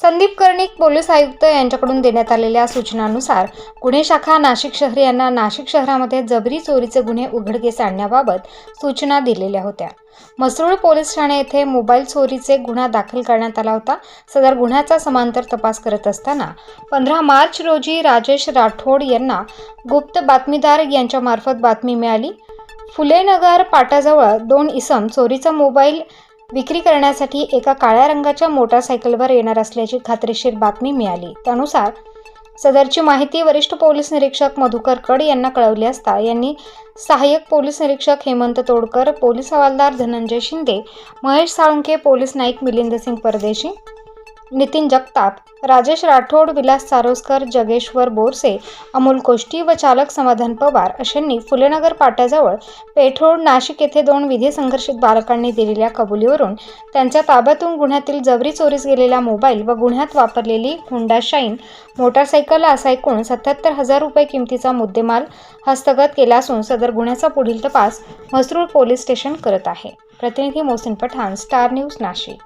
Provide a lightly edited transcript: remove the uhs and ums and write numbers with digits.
Sandeep Karnik police आयुक्त यांच्याकडून देण्यात आलेल्या सूचनानुसार गुन्हे शाखा नाशिक शहर यांना नाशिक शहरामध्ये जबरी चोरीचे गुन्हे उघडकीस आणण्याबाबत सूचना दिलेल्या होत्या। मसरूळ पोलीस ठाणे येथे मोबाईल चोरीचे गुन्हा दाखल करण्यात आला होता। सदर गुन्ह्याचा समांतर तपास करत असताना 15 मार्च रोजी राजेश राठोड यांना गुप्त बातमीदार यांच्या मार्फत बातमी मिळाली। फुलेनगर पाटाजवळ 2 इसम चोरीचा मोबाईल विक्री करण्यासाठी एका काळ्या रंगाच्या मोटारसायकलवर येणार असल्याची खात्रीशीर बातमी मिळाली। त्यानुसार सदरची माहिती वरिष्ठ पोलीस निरीक्षक मधुकर कड यांना कळवली असता यांनी सहाय्यक पोलीस निरीक्षक हेमंत तोडकर, पोलीस हवालदार धनंजय शिंदे, महेश साळुंखे, पोलीस नाईक मिलिंद सिंग परदेशी, नितीन जगताप, राजेश राठोड, विलास चारोस्कर, जगेश्वर बोरसे, अमोल कोष्टी व चालक समाधान पवार अशांनी फुलेनगर पाट्याजवळ पेठरोड नाशिक येथे 2 विधी संघर्षित बालकांनी दिलेल्या कबुलीवरून त्यांच्या ताब्यातून गुन्ह्यातील जबरी चोरीस गेलेला मोबाईल व गुन्ह्यात वापरलेली होंडा शाईन मोटारसायकल असा एकूण 77,000 रुपये किमतीचा मुद्देमाल हस्तगत केला असून सदर गुन्ह्याचा पुढील तपास मसरूळ पोलीस स्टेशन करत आहे। प्रतिनिधी मोहसिन पठाण, स्टार न्यूज, नाशिक।